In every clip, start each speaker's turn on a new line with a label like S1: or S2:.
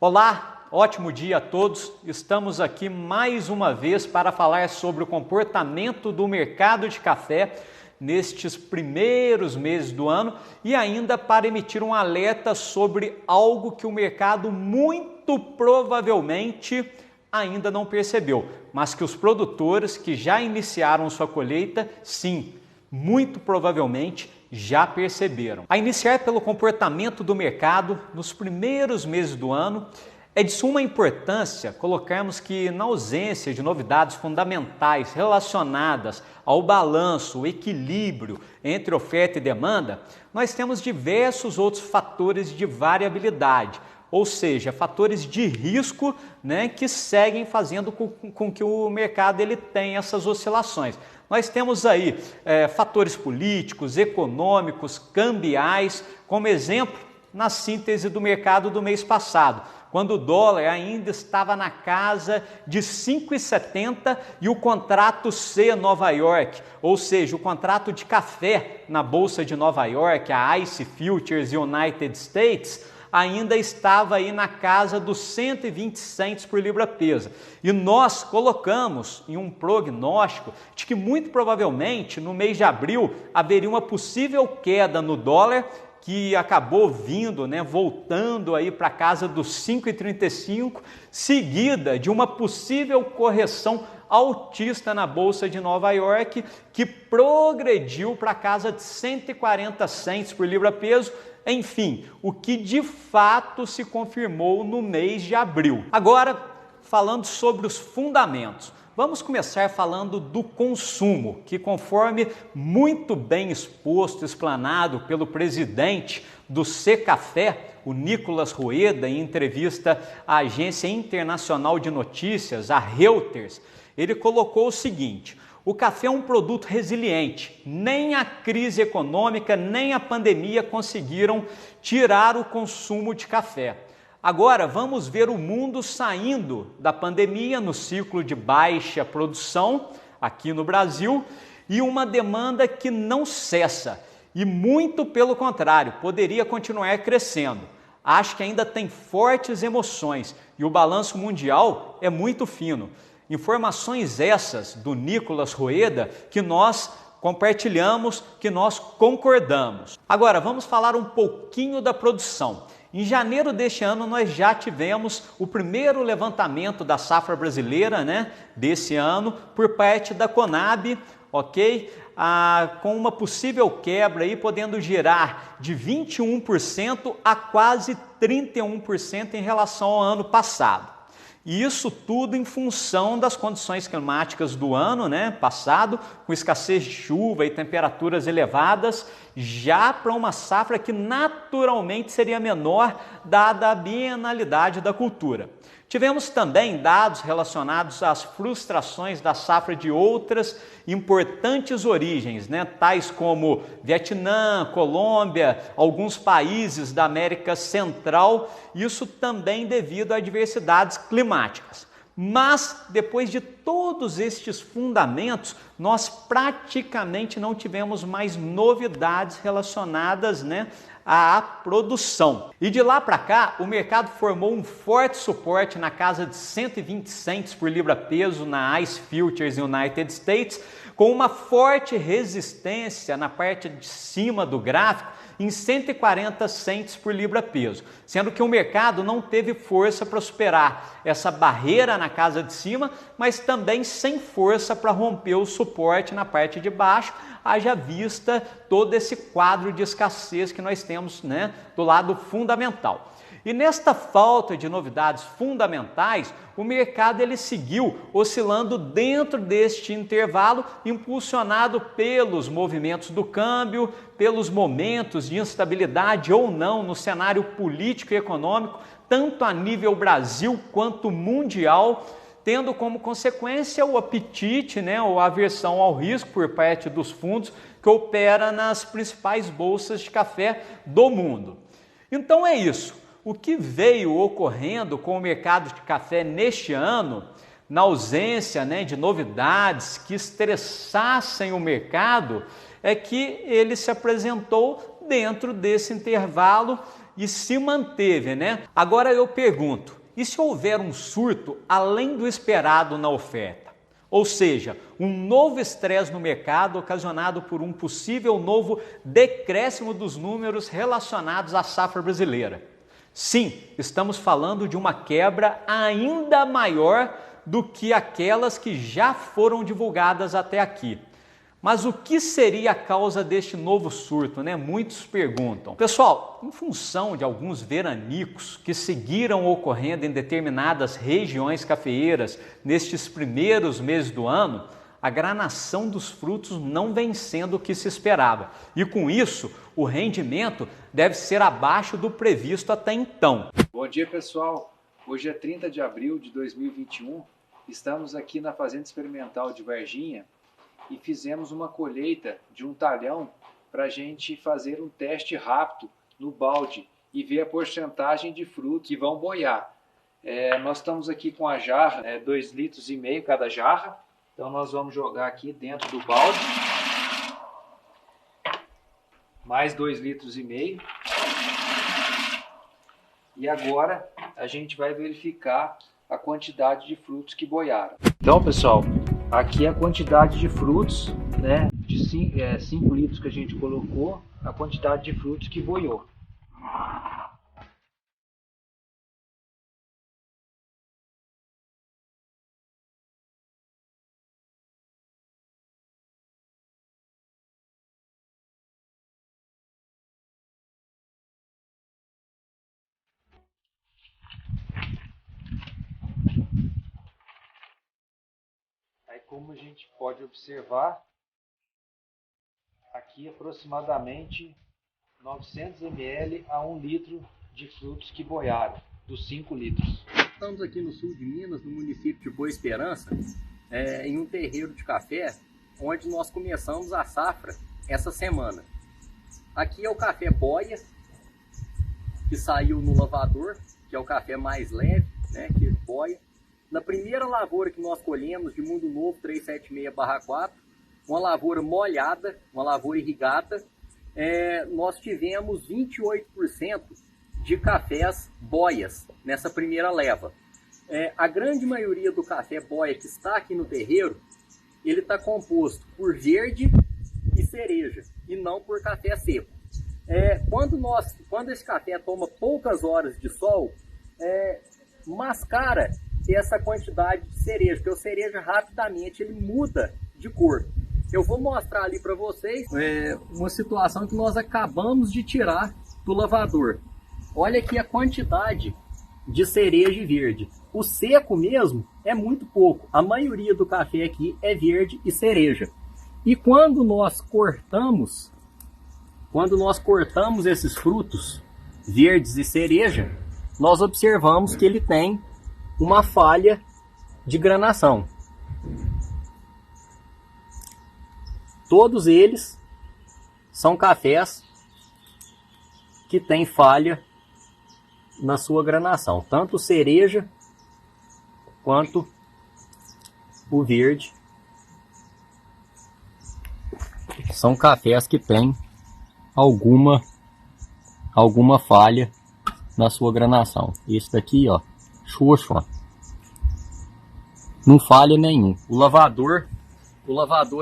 S1: Olá, ótimo dia a todos. Estamos aqui mais uma vez para falar sobre o comportamento do mercado de café nestes primeiros meses do ano e ainda para emitir um alerta sobre algo que o mercado muito provavelmente ainda não percebeu, mas que os produtores que já iniciaram sua colheita, sim, muito provavelmente já perceberam. A iniciar pelo comportamento do mercado nos primeiros meses do ano, é de suma importância colocarmos que, na ausência de novidades fundamentais relacionadas ao balanço, o equilíbrio entre oferta e demanda, nós temos diversos outros fatores de variabilidade, ou seja, fatores de risco, que seguem fazendo com que o mercado tenha essas oscilações. Nós temos aí fatores políticos, econômicos, cambiais, como exemplo, na síntese do mercado do mês passado, quando o dólar ainda estava na casa de 5,70 e o contrato C Nova York, ou seja, o contrato de café na Bolsa de Nova York, a ICE Futures United States, ainda estava aí na casa dos 120 cents por libra-peso. E nós colocamos em um prognóstico de que muito provavelmente no mês de abril haveria uma possível queda no dólar, que acabou vindo, voltando aí para casa dos 5,35, seguida de uma possível correção altista na Bolsa de Nova York, que progrediu para casa de 140 cents por libra-peso. Enfim, o que de fato se confirmou no mês de abril. Agora, falando sobre os fundamentos, vamos começar falando do consumo, que conforme muito bem exposto, explanado pelo presidente do Secafé, o Nicolas Rueda, em entrevista à agência internacional de notícias, a Reuters, ele colocou o seguinte: o café é um produto resiliente, nem a crise econômica, nem a pandemia conseguiram tirar o consumo de café. Agora vamos ver o mundo saindo da pandemia no ciclo de baixa produção aqui no Brasil e uma demanda que não cessa e muito pelo contrário, poderia continuar crescendo. Acho que ainda tem fortes emoções e o balanço mundial é muito fino. Informações essas do Nicolas Rueda que nós compartilhamos, que nós concordamos. Agora vamos falar um pouquinho da produção. Em janeiro deste ano nós já tivemos o primeiro levantamento da safra brasileira, desse ano, por parte da Conab, ok? Com uma possível quebra aí podendo girar de 21% a quase 31% em relação ao ano passado. E isso tudo em função das condições climáticas do ano passado, com escassez de chuva e temperaturas elevadas, já para uma safra que naturalmente seria menor, dada a bienalidade da cultura. Tivemos também dados relacionados às frustrações da safra de outras importantes origens, tais como Vietnã, Colômbia, alguns países da América Central, isso também devido a adversidades climáticas. Mas, depois de todos estes fundamentos, nós praticamente não tivemos mais novidades relacionadas à produção. E de lá para cá, o mercado formou um forte suporte na casa de 120 cents por libra-peso na ICE Futures United States, com uma forte resistência na parte de cima do gráfico em 140 cents por libra-peso, sendo que o mercado não teve força para superar essa barreira na casa de cima, mas também sem força para romper o suporte na parte de baixo, haja vista todo esse quadro de escassez que nós temos do lado fundamental. E nesta falta de novidades fundamentais, o mercado seguiu oscilando dentro deste intervalo, impulsionado pelos movimentos do câmbio, pelos momentos de instabilidade ou não no cenário político e econômico, tanto a nível Brasil quanto mundial, tendo como consequência o apetite, ou a aversão ao risco por parte dos fundos que opera nas principais bolsas de café do mundo. Então é isso. O que veio ocorrendo com o mercado de café neste ano, na ausência de novidades que estressassem o mercado, é que ele se apresentou dentro desse intervalo e se manteve, né? Agora eu pergunto, e se houver um surto além do esperado na oferta? Ou seja, um novo estresse no mercado ocasionado por um possível novo decréscimo dos números relacionados à safra brasileira. Sim, estamos falando de uma quebra ainda maior do que aquelas que já foram divulgadas até aqui. Mas o que seria a causa deste novo surto, né? Muitos perguntam. Pessoal, em função de alguns veranicos que seguiram ocorrendo em determinadas regiões cafeeiras nestes primeiros meses do ano, a granação dos frutos não vem sendo o que se esperava. E com isso, o rendimento deve ser abaixo do previsto até então.
S2: Bom dia, pessoal. Hoje é 30 de abril de 2021. Estamos aqui na Fazenda Experimental de Varginha e fizemos uma colheita de um talhão para a gente fazer um teste rápido no balde e ver a porcentagem de frutos que vão boiar. Nós estamos aqui com a jarra, 2,5 litros cada jarra, então nós vamos jogar aqui dentro do balde, mais 2,5 litros. E agora a gente vai verificar a quantidade de frutos que boiaram. Então, pessoal, aqui é a quantidade de frutos, né, de 5 litros que a gente colocou, a quantidade de frutos que boiou. Aí, como a gente pode observar, aqui aproximadamente 900 ml a 1 litro de frutos que boiaram, dos 5 litros.
S3: Estamos aqui no sul de Minas, no município de Boa Esperança, em um terreiro de café, onde nós começamos a safra essa semana. Aqui é o café boia, que saiu no lavador, que é o café mais leve, né, que boia. Na primeira lavoura que nós colhemos, de Mundo Novo 376/4, uma lavoura molhada, uma lavoura irrigada, nós tivemos 28% de cafés boias nessa primeira leva. A grande maioria do café boia que está aqui no terreiro, ele está composto por verde e cereja, e não por café seco. Quando esse café toma poucas horas de sol, mascara essa quantidade de cereja, porque o cereja rapidamente ele muda de cor. Eu vou mostrar ali para vocês uma situação que nós acabamos de tirar do lavador. Olha aqui a quantidade de cereja verde. O seco mesmo é muito pouco. A maioria do café aqui é verde e cereja. E quando nós cortamos esses frutos verdes e cereja, nós observamos que ele tem uma falha de granação. Todos eles são cafés que têm falha na sua granação, tanto cereja quanto o verde. São cafés que têm alguma falha na sua granação. Esse daqui, ó, xoxo, ó, não falha nenhum. O lavador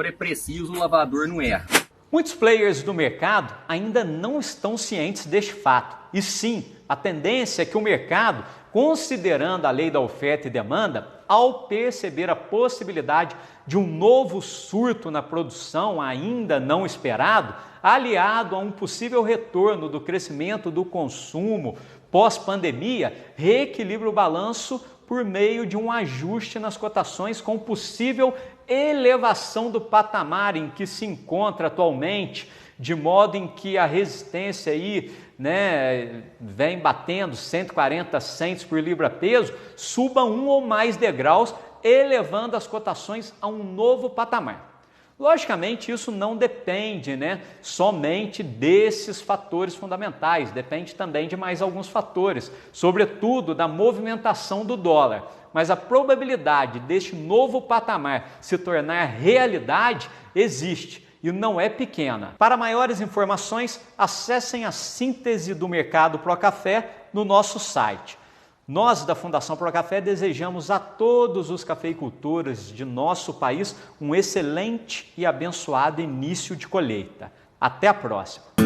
S3: é preciso, o lavador não erra.
S1: Muitos players do mercado ainda não estão cientes deste fato. E sim, a tendência é que o mercado, considerando a lei da oferta e demanda, ao perceber a possibilidade de um novo surto na produção ainda não esperado, aliado a um possível retorno do crescimento do consumo pós-pandemia, reequilibre o balanço por meio de um ajuste nas cotações com possível elevação do patamar em que se encontra atualmente, de modo em que a resistência aí, né, vem batendo 140 cents por libra-peso, suba um ou mais degraus, elevando as cotações a um novo patamar. Logicamente, isso não depende, né, somente desses fatores fundamentais, depende também de mais alguns fatores, sobretudo da movimentação do dólar. Mas a probabilidade deste novo patamar se tornar realidade existe. e não é pequena. Para maiores informações, acessem a síntese do mercado Procafé no nosso site. Nós, da Fundação Procafé, desejamos a todos os cafeicultores de nosso país um excelente e abençoado início de colheita. Até a próxima!